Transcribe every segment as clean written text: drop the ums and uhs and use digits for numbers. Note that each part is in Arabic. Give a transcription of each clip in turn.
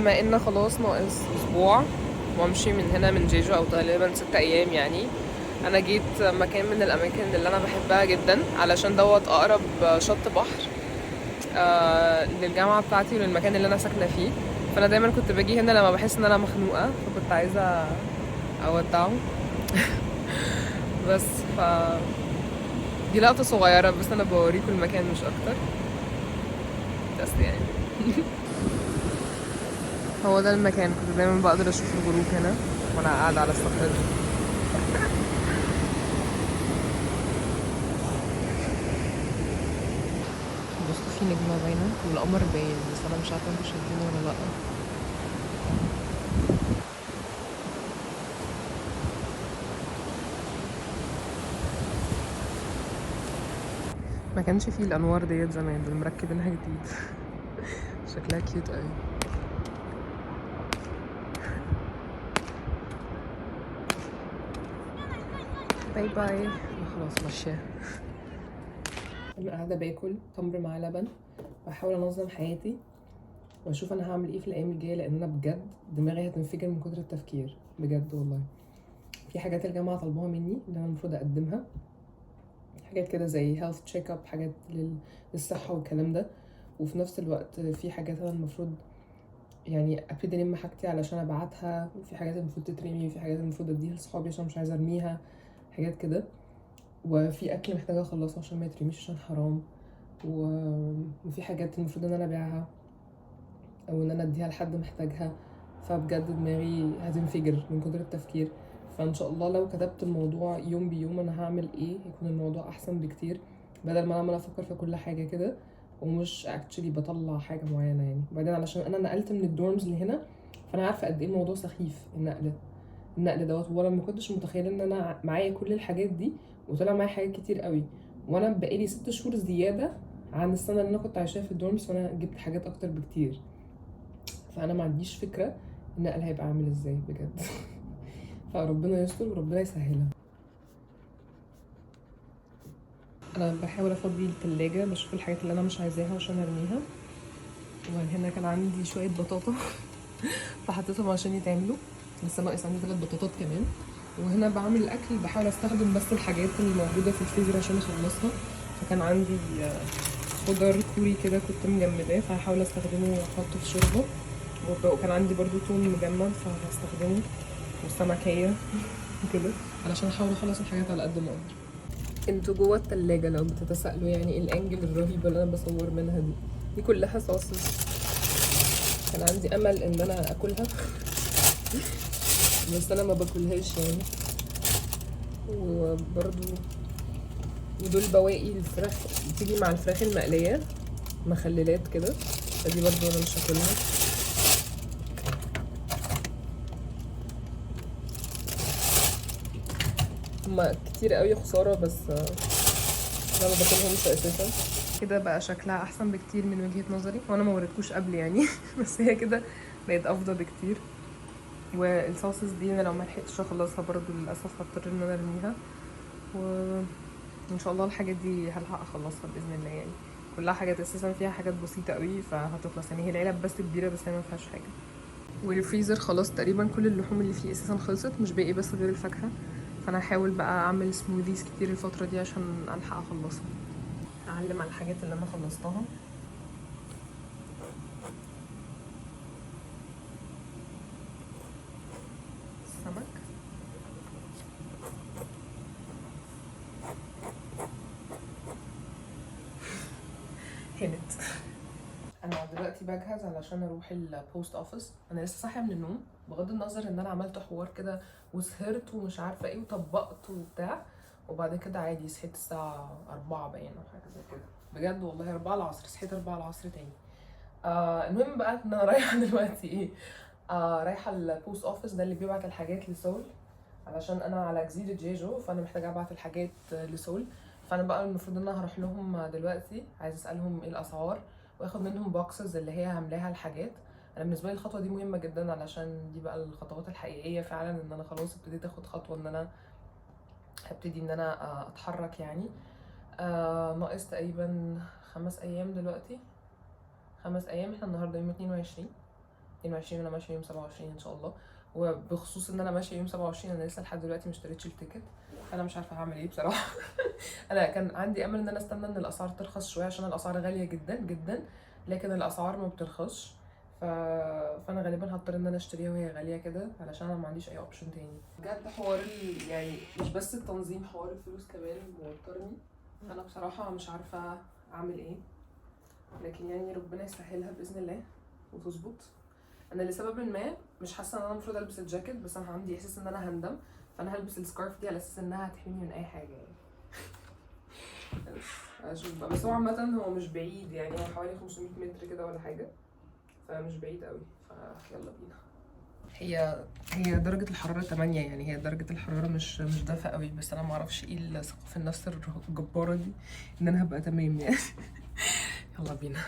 بما ان خلاص ناقص اسبوع وامشي من هنا من جيجو، او غالبا 6 ايام يعني، انا جيت مكان من الاماكن اللي انا بحبها جدا علشان دوت اقرب شط بحر للجامعه بتاعتي وللمكان اللي انا ساكنه فيه. فانا دايما كنت باجي هنا لما بحس ان انا مخنوقه، فكنت عايزه اودعه. بس ف دي لقطه صغيره، بس انا بوريكم المكان مش اكتر. بس يعني هو ده المكان، كنت دايما بقدر اشوف الغروب هنا وانا قاعده على الصخره دي. بصوا في نجمه باينه والقمر باين، بس انا مش عارفه انتوا شايفينه ولا لا. ما كانش فيه الانوار ديت زمان، دول مركبينها جديد. شكلها كيوت قوي. باي باي. أنا خلاص ماشيه. انا قاعده باكل تمر مع لبن، بحاول انظم حياتي واشوف انا هعمل ايه في الايام الجايه، لان انا بجد دماغي هتنفجر من كتر التفكير بجد والله. في حاجات الجامعه طالباها مني اللي انا المفروض اقدمها، حاجات كده زي health check up، حاجات للصحه والكلام ده. وفي نفس الوقت في حاجات انا المفروض يعني ابتدي الم حاجتي علشان ابعتها، وفي حاجات المفروض تترمي، وفي حاجات المفروض اديها لصحابي عشان مش عايزه ارميها، حاجات كده. وفي اكل محتاجه اخلصه عشان ما يترميش عشان حرام. وفي حاجات المفروض ان انا ابيعها او ان انا اديها لحد محتاجها. فبجد دماغي هتنفجر من كتر التفكير. فان شاء الله لو كتبت الموضوع يوم بيوم انا هعمل ايه، يكون الموضوع احسن بكتير، بدل ما انا عماله افكر في كل حاجه كده ومش اكشلي بطلع حاجه معينه يعني. وبعدين علشان انا نقلت من الدورمز لهنا، فانا عارفه قد ايه الموضوع سخيف. النقل دوت، وانا ما كنتش متخيله ان انا معايا كل الحاجات دي، وطلع معايا حاجات كتير قوي. وانا بقالي 6 شهور زياده عن السنه اللي انا كنت عايشاها في الدورمز، فانا جبت حاجات اكتر بكتير. فانا ما عنديش فكره النقل هيبقى عامل ازاي بجد. فربنا يستر وربنا يسهلها. انا بحاول افضي التلاجة، بشوف الحاجات اللي انا مش عايزاها عشان ارميها. وهنا كان عندي شويه بطاطا فحطيتهم عشان يتعملوا، لسه ناقص عندي 3 بطاطات كمان. وهنا بعمل الاكل، بحاول استخدم بس الحاجات اللي موجوده في الفريزر عشان اخلصها. فكان عندي خضار كوري كده كنت مجمداه، فهحاول استخدمه واحطه في شوربه. وكان عندي برضو توم مجمد فهستخدمه، وسمكيه وكده، علشان احاول اخلص الحاجات على قد ما اقدر. انتوا جوه التلاجة لو بتتسألوا يعني ايه الانجل الرهيبة اللي انا بصور منها دي كلها صوصز. كان عندي امل ان انا اكلها بس انا ما باكلهاش يعني. وبرضو ودول بواقي الفراخ بتيجي مع الفراخ المقلية، مخللات كده، فدي برضو انا مش هاكلها. هما كتير قوي خسارة، بس انا ما باكلهمش اساسا. كده بقى شكلها احسن بكتير من وجهة نظري، وانا ما وريتكوش قبل يعني. بس هي كده بقت افضل بكتير. والصوصز دي انا لو ما لحقتش اخلصها برضو للاسف هضطر ان انا ارميها. وان شاء الله الحاجات دي هلحق اخلصها باذن الله يعني. كلها حاجات اساسا فيها حاجات بسيطه قوي فهتخلص يعني. هي العلب بس كبيره، بس هي ما فيهاش حاجه. والفريزر خلاص تقريبا كل اللحوم اللي فيه اساسا خلصت، مش باقي بس غير الفاكهه. فانا هحاول بقى اعمل سموذيز كتير الفتره دي عشان الحق اخلصها. اعلم على الحاجات اللي انا خلصتها. السمك هنت. انا دلوقتي بجهز علشان اروح البوست اوفيس. انا لسه صاحيه من النوم، بغض النظر ان انا عملت حوار كده وسهرت ومش عارفه ايه وطبقت وبتاع، وبعد كده عادي صحيت الساعه 4 باين او حاجه زي كده. بجد والله 4 العصر، صحيت 4 العصر تاني. المهم بقى ان انا رايحه دلوقتي ايه، رايحه البوست اوفيس ده اللي بيبعت الحاجات لسول، علشان انا على جزيره جيجو فانا محتاجه ابعت الحاجات لسول. فانا بقى المفروض ان انا هروح لهم دلوقتي، عايزه اسالهم ايه الاسعار واخد منهم بوكسز اللي هي عاملاها الحاجات. انا بالنسبه لي الخطوه دي مهمه جدا، علشان دي بقى الخطوات الحقيقيه فعلا، ان انا خلاص ابتديت اخد خطوه ان انا هبتدي ان انا اتحرك يعني. ناقص تقريبا 5 ايام دلوقتي. 5 ايام، احنا النهارده يوم 22. 22 وانا ماشيه يوم 27 ان شاء الله. وبخصوص ان انا ماشيه يوم 27 انا لسه لحد دلوقتي مشتريتش التيكت. انا مش عارفه هعمل ايه بصراحه. انا كان عندي امل ان انا استنى ان الاسعار ترخص شويه عشان الاسعار غاليه جدا جدا، لكن الاسعار ما بترخصش. فانا غالبا هضطر ان انا اشتريها وهي غاليه كده علشان انا ما عنديش اي اوبشن تاني. بجد حوار يعني مش بس التنظيم، حوار الفلوس كمان موترني. انا بصراحه مش عارفه اعمل ايه، لكن يعني ربنا يسهلها باذن الله وتظبط. انا لسبب ما مش حاسه ان انا المفروض البس الجاكيت، بس انا عندي احساس ان انا هندم، فانا هلبس السكارف دي على اساس انها هتحميني من اي حاجه يعني. اشوف بقى، بس هو عامه هو مش بعيد يعني، هو حوالي 500 متر كده ولا حاجه، فمش بعيد قوي، فيلا بينا. هي درجة الحرارة 8 يعني، هي درجة الحرارة مش دافئة قوي، بس أنا معرفش ايه الثقة في النفس الجبارة دي إن أنا هبقى تمام يعني. يلا بينا.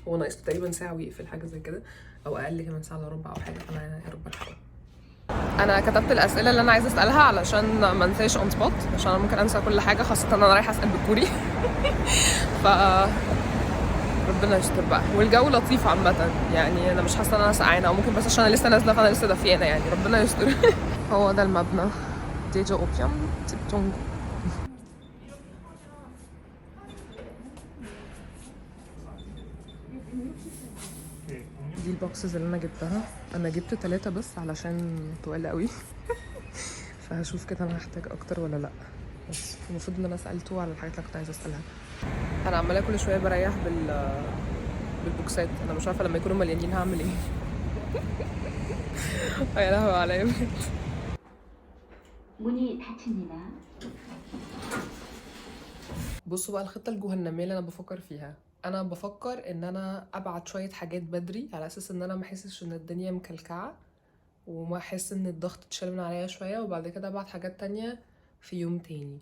هو ناقص تقريبا ساعة ويقفل، حاجة زي كده، أو أقل كمان ساعة إلا ربع أو حاجة، فأنا يا رب الحق. أنا كتبت الأسئلة اللي أنا عايزة أسألها علشان ما انساش أون سبوت، عشان أنا ممكن أنسى كل حاجة، خاصة إن أنا رايحة أسأل بالكوري. ف ربنا يستر بقى. والجو لطيف عامة يعني، أنا مش حاسة إن أنا سقعانة، أو ممكن بس عشان أنا لسه نازلة فأنا لسه دافيانة يعني، ربنا يستر. هو ده المبنى ديجا أوبيوم تبتونج. دي البوكسز اللي أنا جبتها، أنا جبت 3 بس علشان تقال قوي. فهشوف كده أنا هحتاج أكتر ولا لأ، بس المفروض إن أنا سألته على الحاجات اللي كنت عايزة أسألها. أنا عمالة كل شوية بريح بالبوكسات، أنا مش عارفة لما يكونوا مليانين هعمل إيه. يا لهوي عليا. 문이 닫힙니다. بصوا بقى الخطة الجهنمية اللي أنا بفكر فيها. أنا بفكر إن أنا أبعت شوية حاجات بدري على أساس إن أنا محسش إن الدنيا مكلكعة، وما أحس إن الضغط اتشال من عليا شوية، وبعد كده أبعت حاجات تانية في يوم تاني.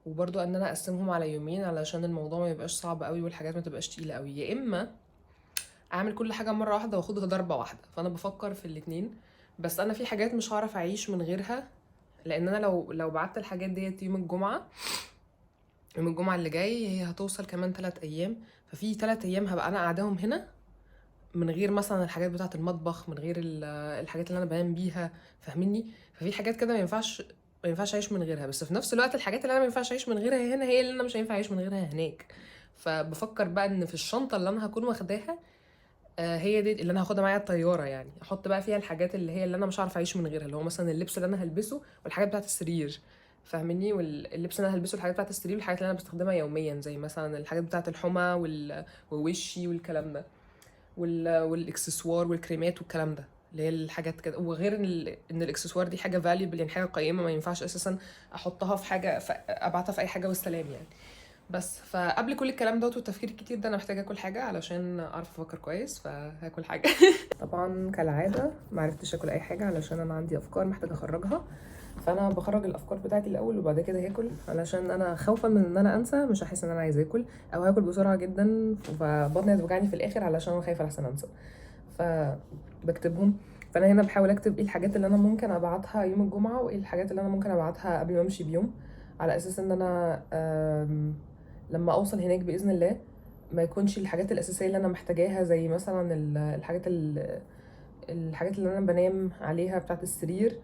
وبرضو إن أنا أقسمهم على يومين علشان الموضوع ما يبقاش صعب قوي والحاجات ما تبقاش تقيلة قوي، يا إما أعمل كل حاجة مرة واحدة وأخدها ضربة واحدة. فأنا بفكر في الاتنين، بس أنا في حاجات مش هعرف أعيش من غيرها، لأن أنا لو بعت الحاجات ديت يوم الجمعة، يوم الجمعة اللي جاي هي هتوصل كمان 3 أيام، ففي 3 أيام هبقى أنا قاعداهم هنا من غير مثلا الحاجات بتاعة المطبخ، من غير الحاجات اللي أنا بنام بيها، فاهميني؟ ففي حاجات كده ما ينفعش أعيش من غيرها، بس في نفس الوقت الحاجات اللي أنا ما ينفعش أعيش من غيرها هنا هي اللي أنا مش هينفع أعيش من غيرها هناك. فبفكر بقى إن في الشنطة اللي أنا هكون واخداها، هي دي اللي أنا هاخدها معايا الطيارة يعني، أحط بقى فيها الحاجات اللي أنا مش عارفة أعيش من غيرها، اللي هو مثلا اللبس اللي أنا هلبسه والحاجات بتاعة السرير، فاهمني؟ واللبس اللي انا هلبسه، الحاجات بتاعت السرير، والحاجات اللي انا بستخدمها يوميا زي مثلا الحاجات بتاعت الحمى ووشي والكلام ده، والاكسسوار والكريمات والكلام ده، اللي هي الحاجات كده. وغير ان الاكسسوار دي حاجه فاليبل يعني، حاجه قيمه، ما ينفعش اساسا احطها في حاجه ابعتها في اي حاجه والسلام يعني. بس فقبل كل الكلام دوت والتفكير الكتير ده، انا محتاجه اكل حاجه علشان اعرف افكر كويس، فهاكل حاجه. طبعا كالعاده ما عرفتش اكل اي حاجه علشان انا عندي افكار محتاجه اخرجها، فانا بخرج الافكار بتاعتي الاول وبعد كده هاكل، علشان انا خوفا من ان انا انسى، مش هحس ان انا عايزه اكل، او هاكل بسرعه جدا فبطني هتوجعني في الاخر علشان انا خايفه لحسن انسى. فبكتبهم. فانا هنا بحاول اكتب ايه الحاجات اللي انا ممكن ابعتها يوم الجمعه، وايه الحاجات اللي انا ممكن ابعتها قبل ما امشي بيوم، على اساس ان انا لما اوصل هناك باذن الله ما يكونش الحاجات الاساسيه اللي انا محتاجاها، زي مثلا الحاجات اللي انا بنام عليها بتاعه السرير،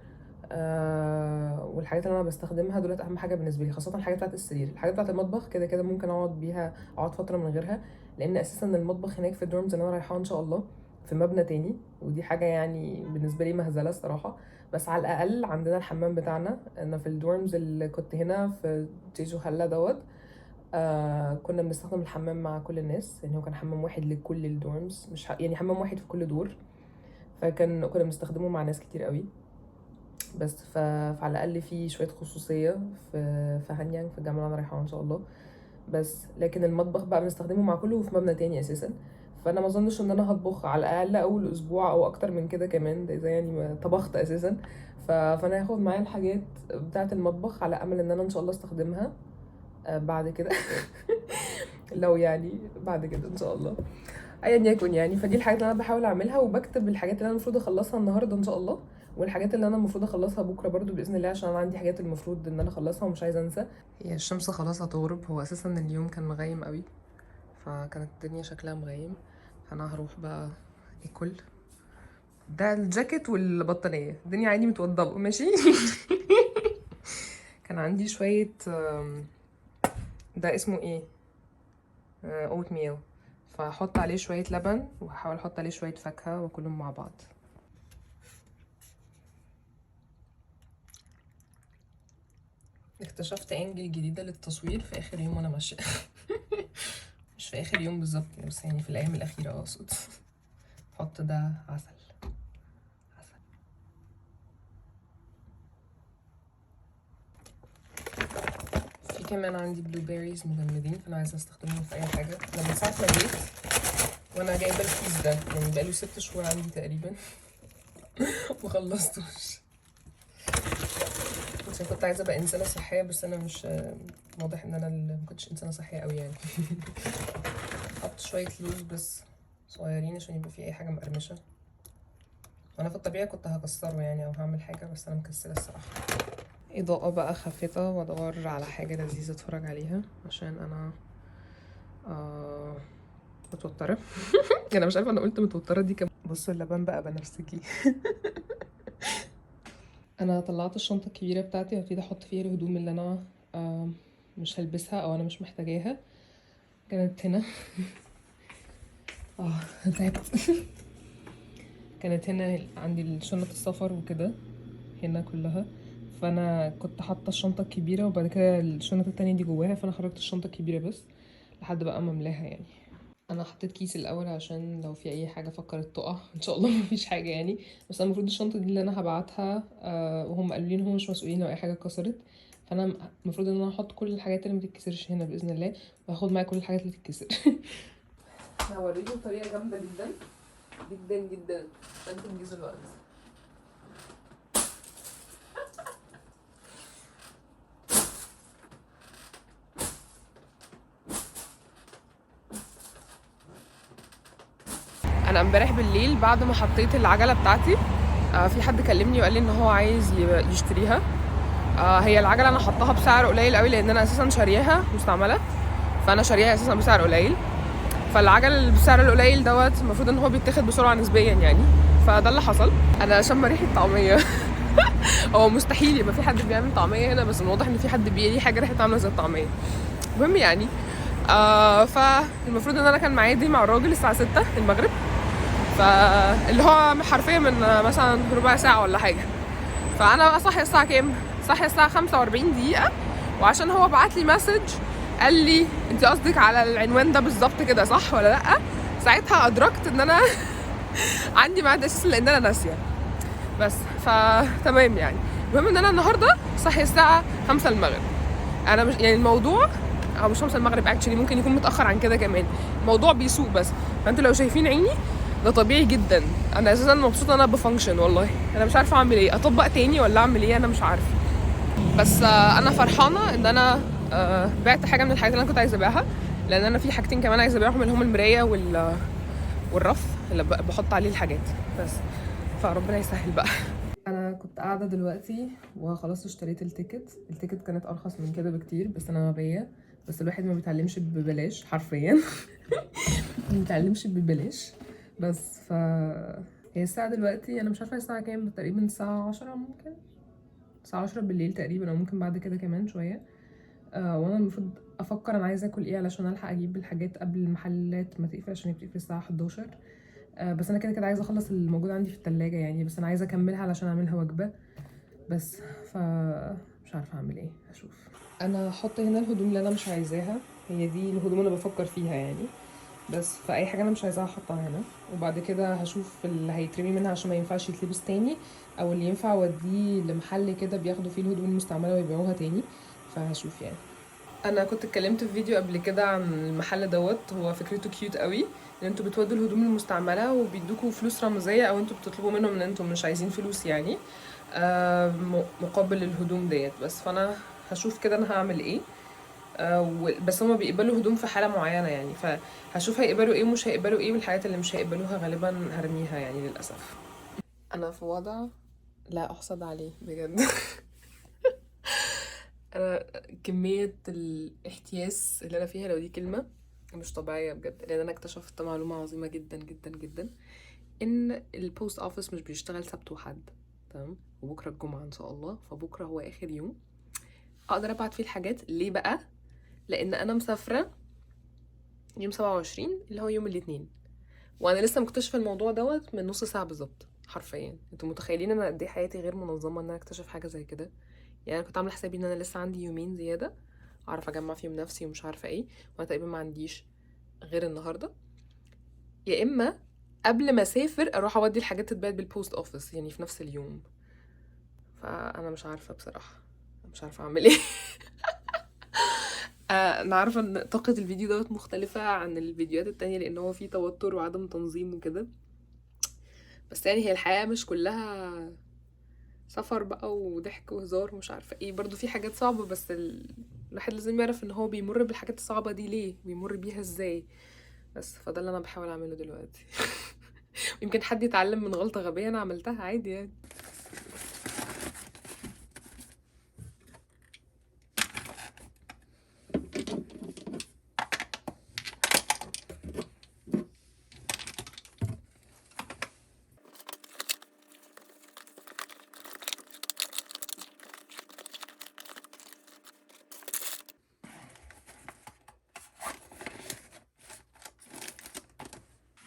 والحاجات اللي انا بستخدمها دولت اهم حاجه بالنسبه لي، خاصه الحاجات بتاعه السرير. الحاجات بتاعه المطبخ كده كده ممكن اقعد فتره من غيرها، لان اساسا المطبخ هناك في الدورمز اللي انا رايحاها ان شاء الله في مبنى تاني، ودي حاجه يعني بالنسبه لي مهزله الصراحه، بس على الاقل عندنا الحمام بتاعنا. انا في الدورمز اللي كنت هنا في تيجو هلا دوت، كنا بنستخدم الحمام مع كل الناس، يعني هو كان حمام واحد لكل الدورمز، مش يعني حمام واحد في كل دور، كنا بنستخدمه مع ناس كتير قوي. بس فعلى الاقل في شويه خصوصيه في هانيانج، في الجامعه اللي انا رايحاها ان شاء الله. بس لكن المطبخ بقى بنستخدمه مع كله في مبنى تاني اساسا، فانا ما اظنش ان انا هطبخ على الاقل اول اسبوع او اكتر من كده كمان، ده اذا يعني ما طبخت اساسا. فانا هاخد معايا الحاجات بتاعه المطبخ على امل ان انا ان شاء الله استخدمها بعد كده. لو يعني بعد كده ان شاء الله ايا يكن يعني. فدي الحاجات اللي انا بحاول اعملها، وبكتب الحاجات اللي انا المفروض اخلصها النهارده ان شاء الله، والحاجات اللي انا المفروض اخلصها بكره برضو باذن الله، عشان انا عندي حاجات المفروض ان انا اخلصها ومش عايزه انسى. هي الشمس خلاص هتغرب، هو اساسا اليوم كان مغيم قوي، فكانت الدنيا شكلها مغيم، فانا هروح بقى اكل ده الجاكيت والبطانيه، الدنيا عادي متوضبه ماشي. كان عندي شويه ده اسمه ايه، اوت ميل، فهحط عليه شويه لبن وهحاول احط عليه شويه فاكهه واكلهم مع بعض. اكتشفت انجل جديده للتصوير في اخر يوم وانا ماشيه. مش في اخر يوم بالظبط بس يعني في الايام الاخيره اقصد. حط ده عسل. في كمان عندي بلو بيريز مجمدين فانا عايزه استخدمهم في اي حاجه. انا من ساعه ما جيت وانا جايبه الكيس ده، يعني بقاله 6 شهور عندي تقريبا. مخلصتوش عشان كنت عايزه ابقى انسانه صحيه، بس انا مش واضح ان انا ما كنتش انسانه صحيه قوي يعني. حط شويه لوز بس صغيرين عشان يبقى في اي حاجه مقرمشه، وانا في الطبيعه كنت هكسره يعني او هعمل حاجه، بس انا مكسله الصراحه. اضاءه بقى خافته وادور على حاجه لذيذه اتفرج عليها عشان انا متوتره. انا مش عارفه انا قلت متوتره دي كم. بصوا اللبن بقى بنفسجي. انا طلعت الشنطه الكبيره بتاعتي وابتدي احط فيها الهدوم اللي انا مش هلبسها او انا مش محتاجاها. كانت هنا. تعبت. كانت هنا عندي شنطه السفر وكده هنا كلها، فانا كنت حاطه الشنطه الكبيره وبعد كده الشنطه التانية دي جواها، فانا خرجت الشنطه الكبيره بس لحد بقى ما املاها يعني. انا حطيت كيس الاول عشان لو في اي حاجه فكرت تقع. ان شاء الله مفيش حاجه يعني، بس انا المفروض الشنطه دي اللي انا هبعتها وهم قالوا لي ان هم مش مسؤولين لو اي حاجه اتكسرت، فانا المفروض ان انا احط كل الحاجات اللي ما تتكسرش هنا باذن الله، وهاخد معايا كل الحاجات اللي تتكسر. هوريكم طريقه جامده جدا جدا جدا عشان تنجزوا الوقت. انا امبارح بالليل بعد ما حطيت العجله بتاعتي في حد كلمني وقال لي ان هو عايز يشتريها. هي العجله انا حطاها بسعر قليل قوي لان انا اساسا شارياها مستعمله، فانا شارياها اساسا بسعر قليل، فالعجل اللي بالسعر القليل دوت المفروض ان هو بيتاخد بسرعه نسبيا يعني، فده اللي حصل. انا شم ريحه طعميه. هو مستحيل يبقى في حد بيعمل طعميه هنا، بس من واضح ان في حد بيلي حاجه ريحه عامله زي الطعميه. المهم يعني فالمفروض ان انا كان معايا دي مع الراجل الساعه 6 المغرب، فاللي هو حرفيا من مثلا ربع ساعه ولا حاجه. فانا بقى صاحيه الساعه كام؟ صاحيه الساعه 45 دقيقه، وعشان هو بعت لي مسج قال لي انت قصدك على العنوان ده بالظبط كده صح ولا لا، ساعتها ادركت ان انا عندي ميعاد اساسا لان انا ناسيه. بس فتمام يعني. المهم ان انا النهارده صاحيه الساعه 5 المغرب. انا مش يعني الموضوع او مش 5 المغرب اكشلي، ممكن يكون متاخر عن كده كمان. الموضوع بيسوق بس، فانتوا لو شايفين عيني ده طبيعي جدا. انا اساسا مبسوطه انا بفانكشن والله. انا مش عارفه اعمل ايه، اطبق تاني ولا اعمل ايه، انا مش عارفه. بس انا فرحانه ان انا بعت حاجه من الحاجات اللي انا كنت عايزه ابيعها، لان انا في حاجتين كمان عايزه ابيعهم اللي هم المرايه والرف اللي بحط عليه الحاجات بس، فربنا يسهل بقى. انا كنت قاعده دلوقتي وخلاص اشتريت التيكت كانت ارخص من كده بكتير، بس انا غبيه. بس الواحد ما بيتعلمش ببلاش حرفيا. ما بيتعلمش ببلاش. بس هي الساعه دلوقتي انا مش عارفه الساعه كام، تقريبا الساعه 10 ممكن الساعه 10 بالليل تقريبا، او ممكن بعد كده كمان شويه. وانا المفروض افكر انا عايزه اكل ايه علشان الحق اجيب الحاجات قبل المحلات ما تقفل عشان بتقفل الساعه 11. بس انا كده كده عايزه اخلص اللي موجود عندي في التلاجة يعني، بس انا عايزه اكملها علشان اعملها وجبه بس. مش عارفه اعمل ايه، هشوف. انا هحط هنا الهدوم اللي انا مش عايزاها، هي دي الهدوم اللي بفكر فيها يعني، بس فاي حاجه انا مش عايزاها هحطها هنا، وبعد كده هشوف اللي هيترمي منها عشان ما ينفعش يتلبس تاني، او اللي ينفع اوديه لمحل كده بياخدوا فيه الهدوم المستعمله ويبيعوها تاني، فهشوف يعني. انا كنت اتكلمت في فيديو قبل كده عن المحل دوت، هو فكرته كيوت قوي، ان انتوا بتودوا الهدوم المستعمله وبيدوكوا فلوس رمزيه، او انتوا بتطلبوا منهم ان انتوا مش عايزين فلوس يعني مقابل الهدوم ديت. بس فانا هشوف كده انا هعمل ايه. بس هما بيقبلوا هدوم في حاله معينه يعني، فهشوف هيقبلوا ايه ومش هيقبلوا ايه، والحاجات اللي مش هيقبلوها غالبا هرميها يعني للاسف. انا في وضع لا احسد عليه بجد. انا كميه الاحتياس اللي انا فيها لو دي كلمه مش طبيعيه بجد، لان انا اكتشفت معلومه عظيمه جدا جدا جدا، ان البوست اوفيس مش بيشتغل سبت وحد، تمام، وبكره الجمعه ان شاء الله، فبكره هو اخر يوم اقدر ابعت فيه الحاجات. ليه بقى؟ لان انا مسافره يوم 27 اللي هو يوم الاثنين، وانا لسه مكتشفه الموضوع دوت من نص ساعه بالظبط حرفيا. انتوا متخيلين انا قد ايه حياتي غير منظمه ان انا اكتشف حاجه زي كده؟ يعني انا كنت عامله حسابي ان انا لسه عندي يومين زياده اعرف اجمع فيهم نفسي ومش عارفه ايه، وانا تقريبا ما عنديش غير النهارده. يا اما قبل ما اسافر اروح اودي الحاجات تتبعت بالبوست اوفيس يعني في نفس اليوم. فانا مش عارفه بصراحه، مش عارفه اعمل ايه. انا عارفه ان طاقه الفيديو دوت مختلفه عن الفيديوهات التانية لان هو فيه توتر وعدم تنظيم وكده، بس يعني هي الحياه مش كلها سفر بقى وضحك وهزار ومش عارفه ايه، برضو في حاجات صعبه، بس الواحد لازم يعرف ان هو بيمر بالحاجات الصعبه دي ليه، بيمر بيها ازاي. بس فده اللي انا بحاول اعمله دلوقتي. يمكن حد يتعلم من غلطه غبيه انا عملتها عادي يعني.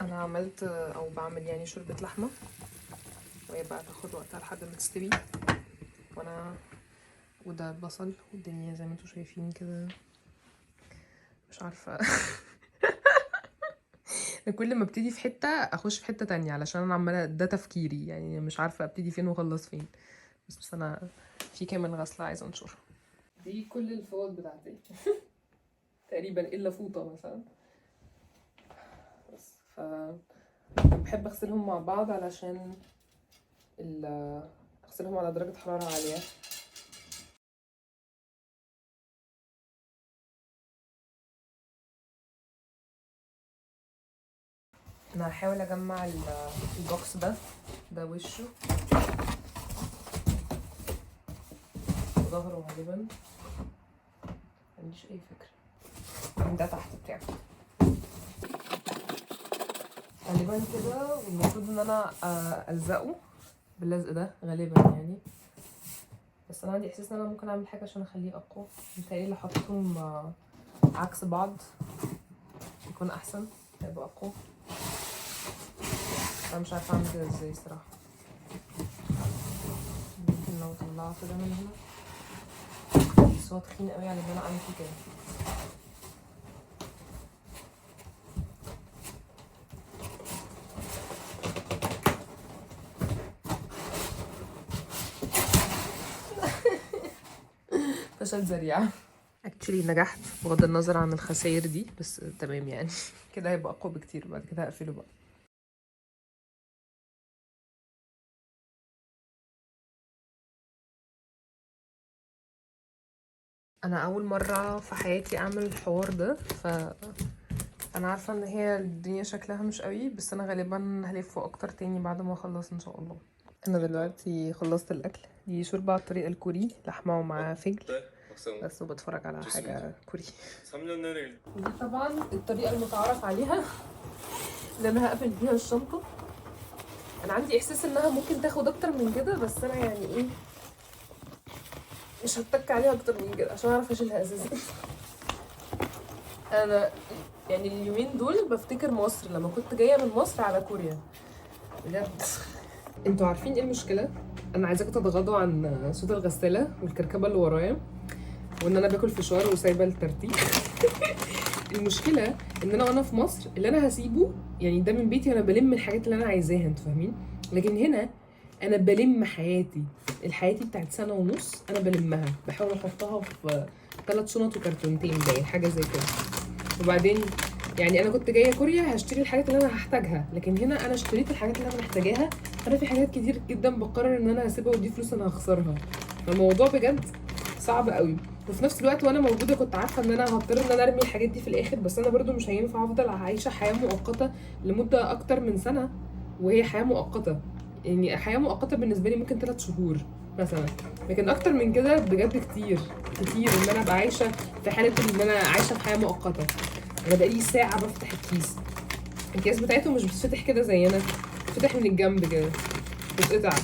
انا عملت او بعمل يعني شوربه لحمه، وهي بقى تاخد وقتها لحد ما تستوي، وده البصل والدنيا زي ما انتوا شايفين كده. مش عارفه. أنا كل ما ابتدي في حته اخش في حته تانية علشان انا عماله، ده تفكيري يعني، مش عارفه ابتدي فين واخلص فين. بس انا في كمان غسله عايزه انشرها. دي كل الفوط بتاعتي. تقريبا الا فوطه مثلا. بس بحب اغسلهم مع بعض علشان اغسلهم على درجه حراره عاليه. انا هحاول اجمع البوكس ده وشه وظهره غالبا، معنديش اي فكره. ده تحت بتاعه غالبا كده، والمفروض ان انا الزقه باللزق ده غالبا يعني. بس انا عندي احساس ان انا ممكن اعمل حاجه عشان اخليه اقوى. متهيألي لو حطيتهم عكس بعض يكون احسن، هيبقى اقوى. انا مش عارفه اعمل كده ازاي صراحه. ممكن لو طلعته ده من هنا، بس هو تخين قوي على ان انا اعمل فيه كده. فشل ذريع. اكشلي نجحت بغض النظر عن الخسائر دي، بس تمام يعني. كده هيبقى اقوى بكتير. بعد كده هقفله بقى. انا اول مره في حياتي اعمل الحوار ده، انا عارفه ان هي الدنيا شكلها مش قوي، بس انا غالبا هلفه اكتر تاني بعد ما اخلص ان شاء الله. انا دلوقتي خلصت الاكل. دي شوربه على الطريقه الكوري، لحمه ومع فجل بس، وبتفرج على حاجه كوري. دي طبعا الطريقه المتعارف عليها اللي انا هقفل بيها الشنطه. انا عندي احساس انها ممكن تاخد اكتر من كده، بس انا يعني ايه، مش هتك عليها اكتر من كده عشان اعرف اشيلها اساسا. انا يعني اليومين دول بفتكر مصر لما كنت جايه من مصر على كوريا بجد. انتوا عارفين ايه المشكله؟ انا عايزاكم تتغاضوا عن صوت الغساله والكركبه اللي ورايا، وان انا باكل فشار وسايبه الترتيب. المشكله ان انا وانا في مصر اللي انا هسيبه يعني ده من بيتي، وانا بلم الحاجات اللي انا عايزاها، انتوا فاهمين؟ لكن هنا انا بلم حياتي، الحياتي بتاعت سنه ونص انا بلمها، بحاول احطها في 3 شنط وكرتونتين باين حاجه زي كده. وبعدين يعني انا كنت جايه كوريا هشتري الحاجات اللي انا هحتاجها، لكن هنا انا اشتريت الحاجات اللي انا محتاجاها. انا في حاجات كتير جدا بقرر ان انا هسيبها، ودي فلوس انا هخسرها. الموضوع بجد صعب قوي. وفي نفس الوقت وانا موجوده كنت عارفه ان انا هضطر ان انا ارمي الحاجات دي في الاخر، بس انا برضو مش هينفع افضل عايشه حياه مؤقته لمده اكتر من سنه، وهي حياه مؤقته. يعني حياه مؤقته بالنسبه لي ممكن 3 شهور مثلا، لكن اكتر من كده بجد كتير كتير ان انا ابقى عايشه في حاله ان انا عايشه في حياه مؤقته. انا بقالي ساعه بفتح الكيس بتاعتهم مش بتفتح كده زينا، فتح من الجنب كده بتقطع.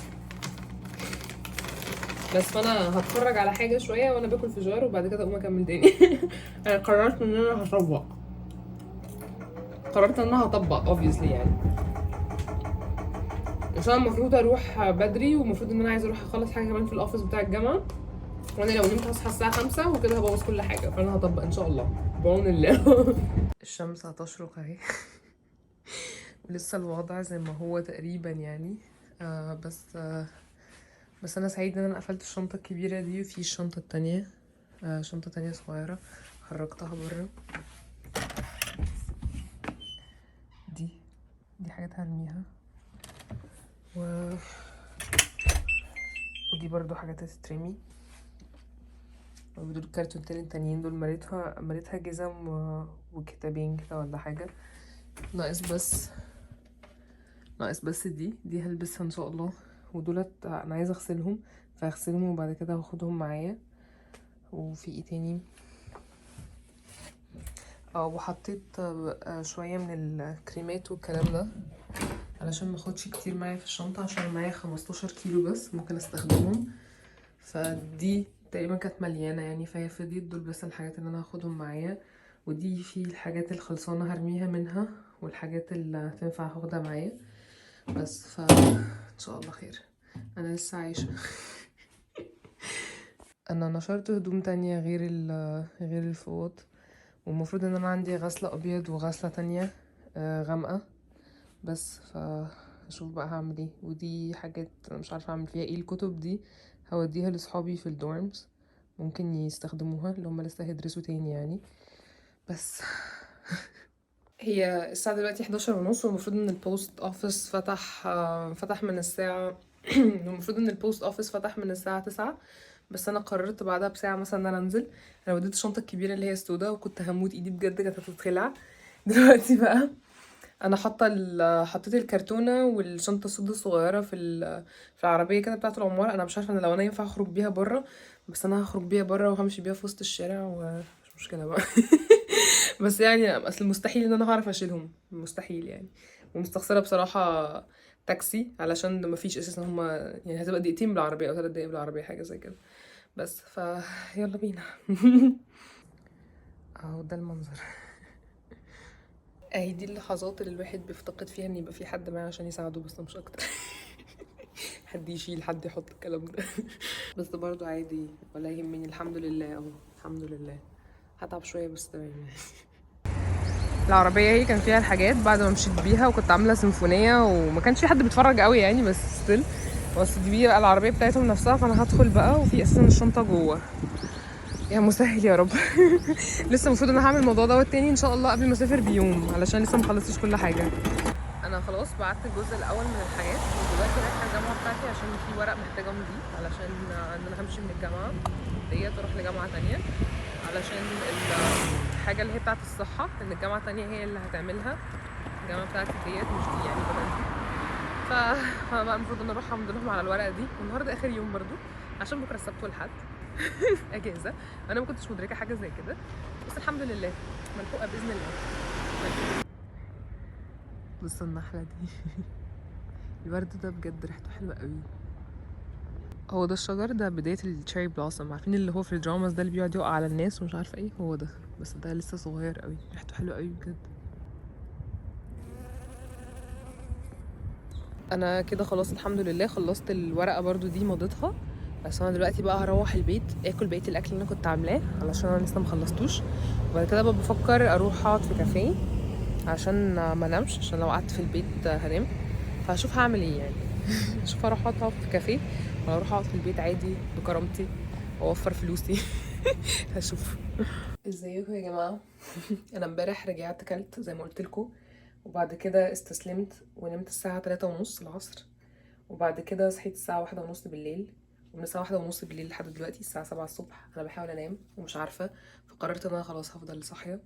بس فانا هتفرج على حاجه شويه وانا باكل فشار وبعد كده اقوم اكمل تاني. انا قررت ان انا هطبق، قررت ان انا هطبق obviously يعني، عشان المفروض اروح بدري ومفروض ان انا عايزه اروح اخلص حاجه كمان في الاوفيس بتاع الجامعه، وانا لو نمت هصحى الساعه 5 وكده هبوظ كل حاجه، فانا هطبق ان شاء الله بعون الله. الشمس هتشرق اهي. لسه الوضع زي ما هو تقريبا يعني. بس انا سعيده ان انا قفلت الشنطه الكبيره دي، وفي الشنطه التانية شنطه تانية صغيره خرجتها بره. دي حاجات هرميها، ودي برضو حاجات هتترمي، ودول الكرتونتين التانيين دول مريتها جزم وكتابين كده ولا حاجه. ناقص بس دي هلبسها ان شاء الله، ودولت انا عايزه اغسلهم، فهغسلهم وبعد كده هاخدهم معايا. وفي ايه تاني؟ وحطيت شويه من الكريمات والكلام ده علشان ما اخدش كتير معايا في الشنطه، عشان معايا 15 كيلو بس ممكن استخدمهم. فدي تقريبا كانت مليانه يعني، فهي فضيت دول بس الحاجات اللي انا هاخدهم معايا، ودي في الحاجات الخلصانه هرميها منها، والحاجات اللي تنفع هاخدها معايا بس. ان شاء الله خير، انا لسه عايشه. انا نشرت هدوم تانية غير الفوط، والمفروض ان انا عندي غسله ابيض وغسله تانية غامقه بس. هشوف بقى هعمل ايه، ودي حاجات انا مش عارفه اعمل فيها ايه. الكتب دي هوديها لاصحابي في الدورمز، ممكن يستخدموها اللي هم لسه هيدرسوا تاني يعني. بس هي الساعه دلوقتي 11:30، والمفروض ان البوست اوفيس فتح من الساعه المفروض ان البوست اوفيس فتح من الساعه 9، بس انا قررت بعدها بساعه مثلا ان انا انزل. انا وديت الشنطه الكبيره اللي هي سودا وكنت هموت، ايدي بجد كانت هتتخلع. دلوقتي بقى انا حطيت الكرتونه والشنطه السودا الصغيره في العربيه كده بتاعه العماره. انا مش عارفه لو انا ينفع اخرج بيها بره، بس انا هخرج بيها بره وهمشي بيها في وسط الشارع ومش مشكله بقى. بس يعني اصل مستحيل ان انا هعرف اشيلهم، مستحيل يعني. ومستخسره بصراحه تاكسي، علشان مفيش اساسا هما يعني، هتبقى دقيقتين بالعربيه او 3 دقايق بالعربيه حاجه زي كده بس. يلا بينا. اهو ده المنظر. اهي دي اللحظات اللي الواحد بيفتقد فيها ان يبقى في حد معاه عشان يساعده، بس مش اكتر. حد يشيل، حد يحط الكلام ده. بس برضو عادي ولا يهمني، الحمد لله اهو، الحمد لله. هتعب شويه بس تمام. العربيه هي كان فيها الحاجات بعد ما مشيت بيها، وكنت عامله سيمفونيه وما كانش في حد بيتفرج قوي يعني، بس ستيل. بس دي بقى العربيه بتاعتهم نفسها، فانا هدخل بقى وفي اساسا الشنطه جوه. يا مسهل يا رب. لسه المفروض ان انا هعمل الموضوع دوت تاني ان شاء الله قبل ما اسافر بيوم، علشان لسه مخلصتش كل حاجه. انا خلاص بعت الجزء الاول من الحاجات، ودلوقتي رايحه الجامعه بتاعتي عشان في ورق محتاجه امضيه، علشان ان انا همشي من الجامعه ديت اروح لجامعه تانية، علشان الحاجه اللي هي بتاعه الصحه ان الجامعه التانية هي اللي هتعملها. الجامعه بتاعتي ديت مش دي يعني، بدلتي. فبقى المفروض ان اروح امضي لهم على الورقه دي، والنهارده اخر يوم برضو عشان بكره السبت والحد. اجازه. انا ما كنتش مدركه حاجه زي كده، بس الحمد لله ملحوقه باذن الله. بصوا النحله دي. الورد ده بجد ريحته حلوه قوي. هو ده الشجر ده بدايه التشيري بلوسم، عارفين اللي هو في الدراماز ده اللي بيقعد يقع على الناس ومش عارفه ايه، هو ده. بس ده لسه صغير قوي، ريحته حلوه قوي بجد. انا كده خلاص الحمد لله خلصت الورقه برضو دي مضيتها، بس انا دلوقتي بقى هروح البيت اكل بقيه الاكل اللي انا كنت عاملاه، علشان انا لسه مخلصتوش. وبعد كده بقى بفكر اروح اقعد في كافيه عشان ما انامش، عشان لو قعدت في البيت هنام. فهشوف هعمل ايه يعني. اشوف اروح اقعد في كافيه ولا اروح اقعد في البيت عادي بكرامتي واوفر فلوسي. هشوف. ازيكم يا جماعه. انا امبارح رجعت كلت زي ما قلت لكم، وبعد كده استسلمت ونمت الساعه 3:30 العصر، وبعد كده صحيت الساعه 1:30 بالليل، ومن الساعه 1:30 بالليل لحد دلوقتي الساعه 7 الصبح انا بحاول انام ومش عارفه. فقررت ان انا خلاص هفضل صاحيه